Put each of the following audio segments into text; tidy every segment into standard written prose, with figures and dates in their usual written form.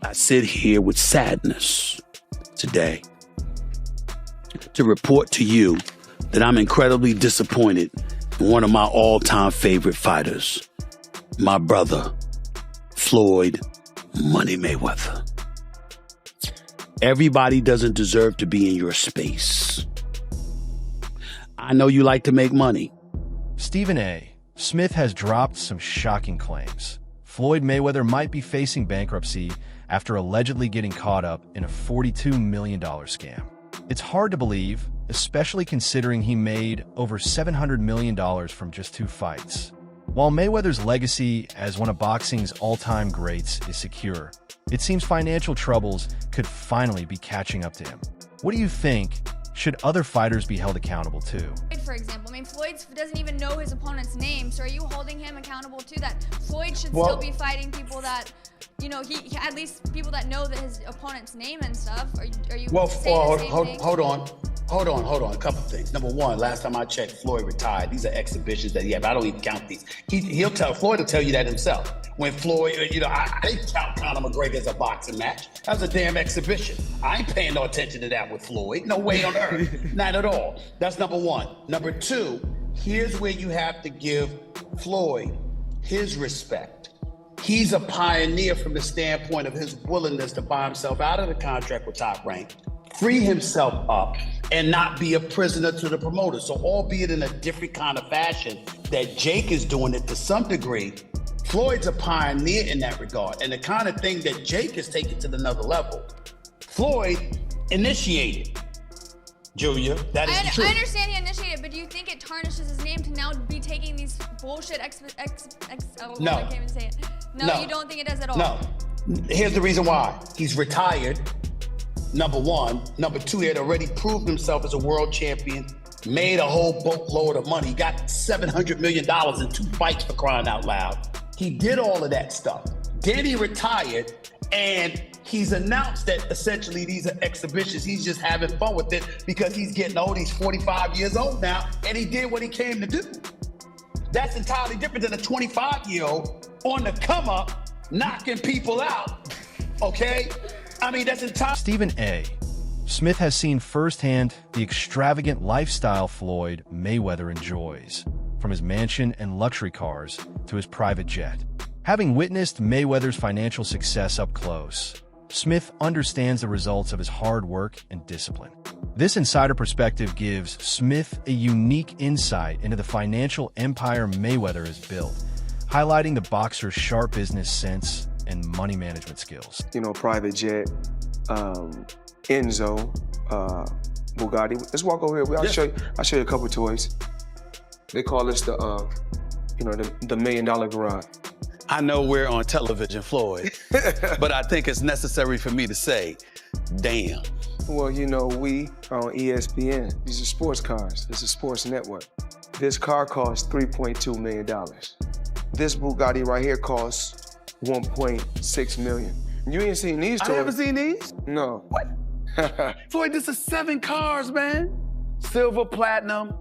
I sit here with sadness today to report to you that I'm incredibly disappointed in one of my all-time favorite fighters, my brother, Floyd Money Mayweather. Everybody doesn't deserve to be in your space. I know you like to make money. Stephen A. Smith has dropped some shocking claims. Floyd Mayweather might be facing bankruptcy after allegedly getting caught up in a $42 million scam. It's hard to believe, especially considering he made over $700 million from just 2 fights. While Mayweather's legacy as one of boxing's all-time greats is secure, it seems financial troubles could finally be catching up to him. What do you think? Should other fighters be held accountable too? For example, Floyd doesn't even know his opponent's name, so are you holding him accountable to that? Floyd should still be fighting people that, he at least people that know that his opponent's name and stuff. Are you saying the same thing? Hold on. A couple things. Number one, last time I checked, Floyd retired. These are exhibitions that he had, but I don't even count these. Floyd will tell you that himself. When Floyd, I didn't count Conor McGregor as a boxing match. That was a damn exhibition. I ain't paying no attention to that with Floyd. No way on earth. Not at all. That's number one. Number two, here's where you have to give Floyd his respect. He's a pioneer from the standpoint of his willingness to buy himself out of the contract with Top Rank, free himself up, and not be a prisoner to the promoter. So albeit in a different kind of fashion that Jake is doing it to some degree, Floyd's a pioneer in that regard. And the kind of thing that Jake is taking to another level, Floyd initiated. Julia, that is true. I understand he initiated, but do you think it tarnishes his name to now be taking these bullshit I can't even say it. No, you don't think it does at all? No. Here's the reason why. He's retired, number one. Number two, he had already proved himself as a world champion, made a whole boatload of money. He got $700 million in 2 fights, for crying out loud. He did all of that stuff. Then he retired, and he's announced that essentially these are exhibitions. He's just having fun with it because he's getting old. He's 45 years old now, and he did what he came to do. That's entirely different than a 25-year-old on the come up, knocking people out, okay? That's entirely... Stephen A. Smith has seen firsthand the extravagant lifestyle Floyd Mayweather enjoys, from his mansion and luxury cars to his private jet. Having witnessed Mayweather's financial success up close, Smith understands the results of his hard work and discipline. This insider perspective gives Smith a unique insight into the financial empire Mayweather has built, highlighting the boxer's sharp business sense and money management skills. Private jet, Enzo, Bugatti. Let's walk over here. I'll show you a couple of toys. They call this the $1 million garage. I know we're on television, Floyd, but I think it's necessary for me to say, damn. Well, we are on ESPN. These are sports cars. It's a sports network. This car costs $3.2 million. This Bugatti right here costs $1.6 million. You ain't seen these toys. I haven't seen these? No. What? Floyd, this is 7 cars, man. Silver, platinum,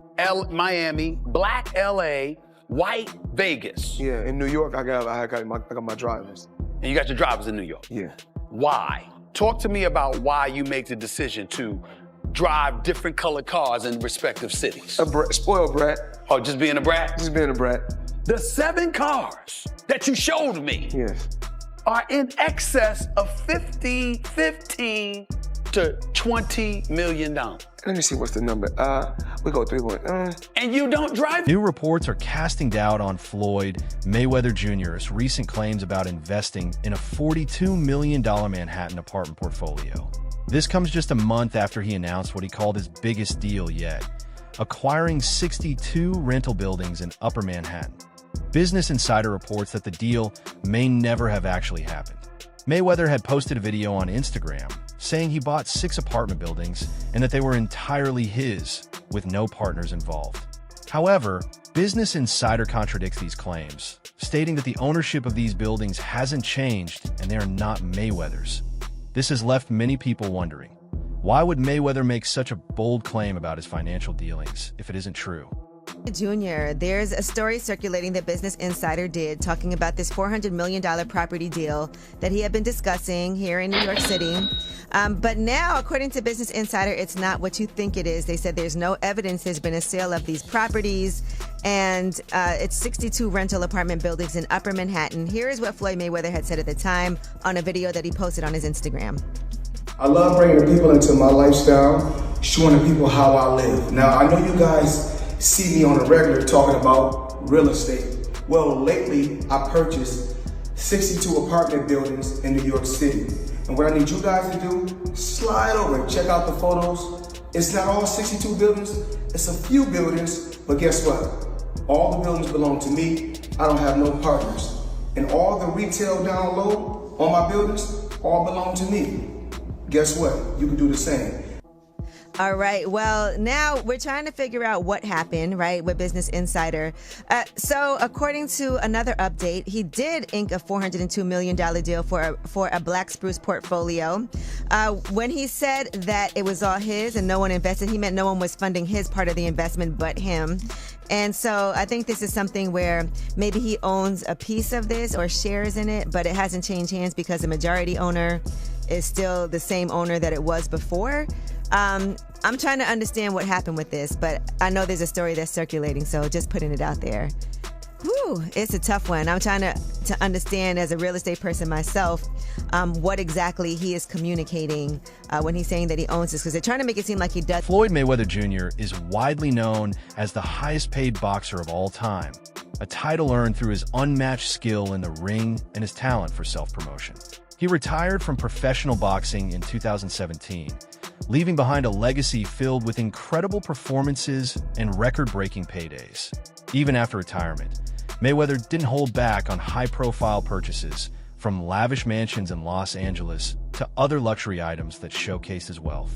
Miami, black, LA, white, Vegas. Yeah, in New York, I got my drivers. And you got your drivers in New York? Yeah. Why? Talk to me about why you make the decision to drive different colored cars in respective cities. Spoiled brat. Oh, just being a brat? Just being a brat. The 7 cars that you showed me are in excess of $15 to $20 million. Let me see what's the number. We go 3 And you don't drive? New reports are casting doubt on Floyd Mayweather Jr.'s recent claims about investing in a $42 million Manhattan apartment portfolio. This comes just a month after he announced what he called his biggest deal yet, acquiring 62 rental buildings in Upper Manhattan. Business Insider reports that the deal may never have actually happened. Mayweather had posted a video on Instagram saying he bought 6 apartment buildings and that they were entirely his, with no partners involved. However, Business Insider contradicts these claims, stating that the ownership of these buildings hasn't changed and they are not Mayweather's. This has left many people wondering, why would Mayweather make such a bold claim about his financial dealings if it isn't true? Jr., there's a story circulating that Business Insider did talking about this $400 million property deal that he had been discussing here in New York City. But now, according to Business Insider, it's not what you think it is. They said there's no evidence there's been a sale of these properties, and it's 62 rental apartment buildings in Upper Manhattan. Here is what Floyd Mayweather had said at the time on a video that he posted on his Instagram. I love bringing the people into my lifestyle, showing the people how I live. Now, I know you guys see me on a regular talking about real estate. Well, lately I purchased 62 apartment buildings in New York City. And what I need you guys to do, slide over and check out the photos. It's not all 62 buildings, it's a few buildings, but guess what? All the buildings belong to me. I don't have no partners. And all the retail down low on my buildings all belong to me. Guess what? You can do the same. All right. Well, now we're trying to figure out what happened, right, with Business Insider. So according to another update, he did ink a $402 million deal for a Black Spruce portfolio. When he said that it was all his and no one invested, he meant no one was funding his part of the investment but him. And so I think this is something where maybe he owns a piece of this or shares in it, but it hasn't changed hands because the majority owner is still the same owner that it was before. I'm trying to understand what happened with this, but I know there's a story that's circulating, so just putting it out there. Whew, it's a tough one. I'm trying to understand as a real estate person myself what exactly he is communicating when he's saying that he owns this, because they're trying to make it seem like he does. Floyd Mayweather Jr. is widely known as the highest paid boxer of all time, a title earned through his unmatched skill in the ring and his talent for self-promotion. He retired from professional boxing in 2017, leaving behind a legacy filled with incredible performances and record-breaking paydays. Even after retirement, Mayweather didn't hold back on high-profile purchases, from lavish mansions in Los Angeles to other luxury items that showcased his wealth.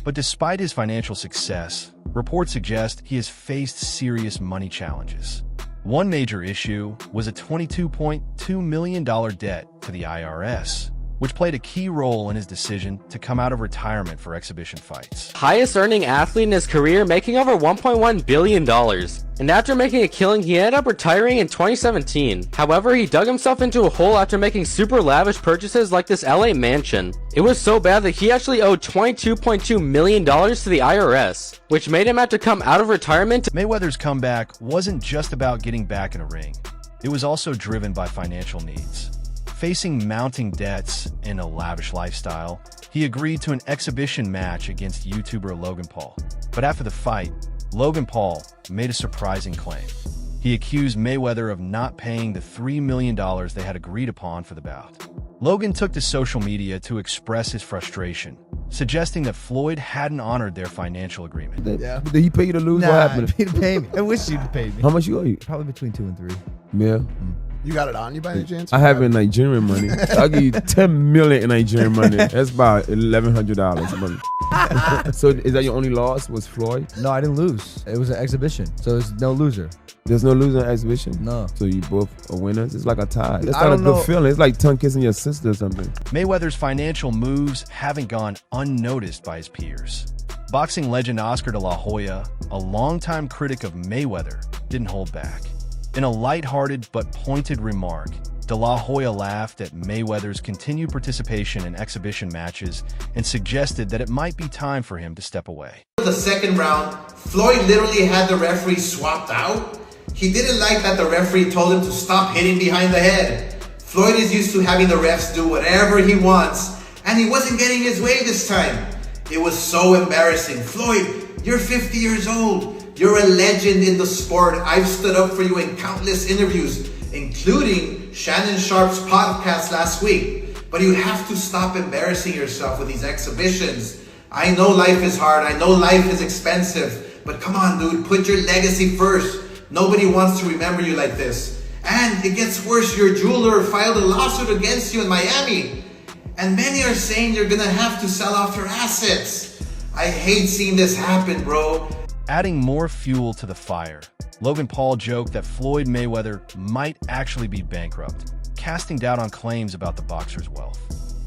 But despite his financial success, reports suggest he has faced serious money challenges. One major issue was a $22.2 million debt to the IRS, which played a key role in his decision to come out of retirement for exhibition fights. Highest earning athlete in his career, making over $1.1 billion. And after making a killing, he ended up retiring in 2017. However, he dug himself into a hole after making super lavish purchases like this LA mansion. It was so bad that he actually owed $22.2 million to the IRS, which made him have to come out of retirement. Mayweather's comeback wasn't just about getting back in a ring. It was also driven by financial needs. Facing mounting debts and a lavish lifestyle, he agreed to an exhibition match against YouTuber Logan Paul. But after the fight, Logan Paul made a surprising claim. He accused Mayweather of not paying the $3 million they had agreed upon for the bout. Logan took to social media to express his frustration, suggesting that Floyd hadn't honored their financial agreement. Yeah. Did he pay you to lose? Nah, What happened? he didn't pay me. I wish you'd pay me. How much you owe you? Probably between 2 and 3. Yeah. You got it on you by any chance? I have in Nigerian money. I'll give you 10 million in Nigerian money. That's about $1,100 money. So is that your only loss, was Floyd? No, I didn't lose. It was an exhibition, so there's no loser. There's no loser in exhibition? No. So you both are winners? It's like a tie. That's I not a don't good know. feeling. It's like tongue kissing your sister or something. Mayweather's financial moves haven't gone unnoticed by his peers. Boxing legend Oscar de la Hoya, a longtime critic of Mayweather, didn't hold back. In a lighthearted but pointed remark, De La Hoya laughed at Mayweather's continued participation in exhibition matches and suggested that it might be time for him to step away. The second round, Floyd literally had the referee swapped out. He didn't like that the referee told him to stop hitting behind the head. Floyd is used to having the refs do whatever he wants, and he wasn't getting his way this time. It was so embarrassing. Floyd, you're 50 years old. You're a legend in the sport. I've stood up for you in countless interviews, including Shannon Sharp's podcast last week. But you have to stop embarrassing yourself with these exhibitions. I know life is hard. I know life is expensive. But come on, dude, put your legacy first. Nobody wants to remember you like this. And it gets worse. Your jeweler filed a lawsuit against you in Miami. And many are saying you're gonna have to sell off your assets. I hate seeing this happen, bro. Adding more fuel to the fire, Logan Paul joked that Floyd Mayweather might actually be bankrupt, casting doubt on claims about the boxer's wealth.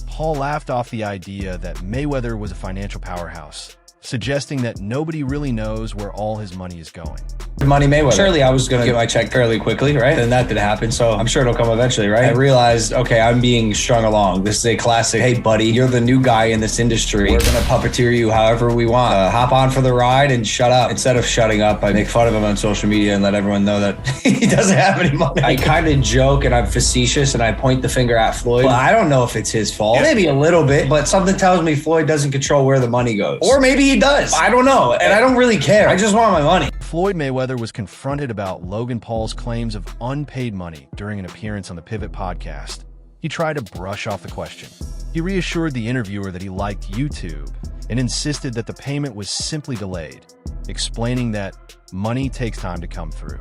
Paul laughed off the idea that Mayweather was a financial powerhouse, suggesting that nobody really knows where all his money is going. Money Mayweather. Surely I was going to get my check fairly quickly, right? And that didn't happen, so I'm sure it'll come eventually, right? I realized, okay, I'm being strung along. This is a classic, hey, buddy, you're the new guy in this industry. We're going to puppeteer you however we want. Hop on for the ride and shut up. Instead of shutting up, I make fun of him on social media and let everyone know that he doesn't have any money. I kind of joke and I'm facetious and I point the finger at Floyd. Well, I don't know if it's his fault. Maybe a little bit, but something tells me Floyd doesn't control where the money goes. Or maybe he does. I don't know. And I don't really care. I just want my money. Floyd Mayweather was confronted about Logan Paul's claims of unpaid money during an appearance on the Pivot podcast. He tried to brush off the question. He reassured the interviewer that he liked YouTube and insisted that the payment was simply delayed, explaining that money takes time to come through.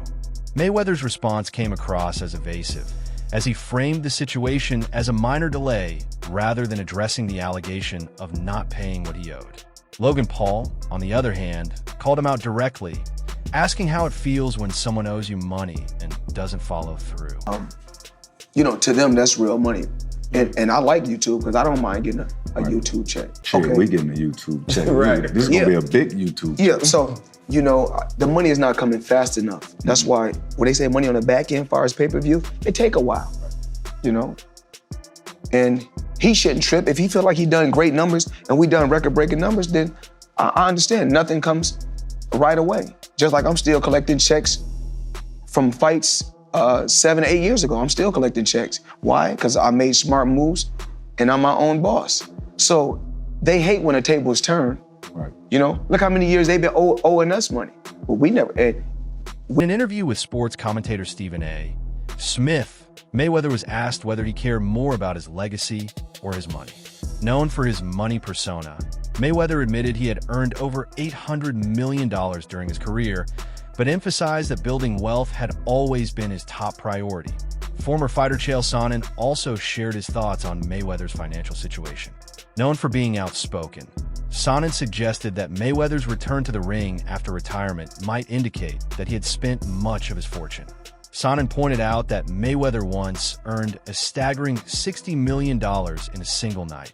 Mayweather's response came across as evasive, as he framed the situation as a minor delay rather than addressing the allegation of not paying what he owed. Logan Paul, on the other hand, called him out directly, asking how it feels when someone owes you money and doesn't follow through. To them, that's real money. And I like YouTube because I don't mind getting a YouTube check. Shit, we getting a YouTube check. Right. This is going to be a big YouTube check. Yeah, so, the money is not coming fast enough. That's why when they say money on the back end, as far as pay-per-view, it take a while, And he shouldn't trip. If he feel like he done great numbers and we done record-breaking numbers, then I understand. Nothing comes right away. Just like I'm still collecting checks from fights 7 to 8 years ago. I'm still collecting checks. Why? Because I made smart moves and I'm my own boss. So they hate when a table is turned. Right. Look how many years they've been owing us money. But we never. In an interview with sports commentator Stephen A. Smith, Mayweather was asked whether he cared more about his legacy or his money. Known for his money persona, Mayweather admitted he had earned over $800 million during his career, but emphasized that building wealth had always been his top priority. Former fighter Chael Sonnen also shared his thoughts on Mayweather's financial situation. Known for being outspoken, Sonnen suggested that Mayweather's return to the ring after retirement might indicate that he had spent much of his fortune. Sonnen pointed out that Mayweather once earned a staggering $60 million in a single night,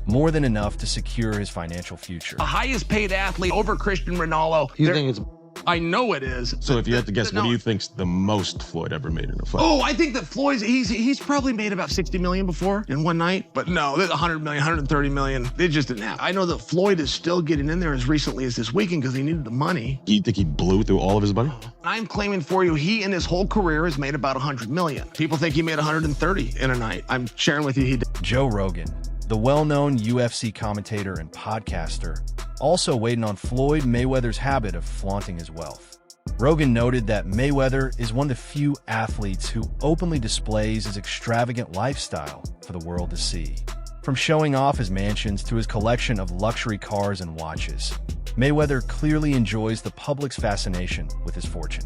more than enough to secure his financial future. The highest paid athlete over Cristiano Ronaldo. You think it's... I know it is. So if you had to guess, what do you think's the most Floyd ever made in a fight? Oh, I think that Floyd's, he's probably made about 60 million before in one night. But no, there's 100 million, 130 million. They just didn't have. I know that Floyd is still getting in there as recently as this weekend because he needed the money. You think he blew through all of his money? I'm claiming for you, he in his whole career has made about 100 million. People think he made 130 in a night. I'm sharing with you he did. Joe Rogan, the well-known UFC commentator and podcaster, also weighed in on Floyd Mayweather's habit of flaunting his wealth. Rogan noted that Mayweather is one of the few athletes who openly displays his extravagant lifestyle for the world to see. From showing off his mansions to his collection of luxury cars and watches, Mayweather clearly enjoys the public's fascination with his fortune.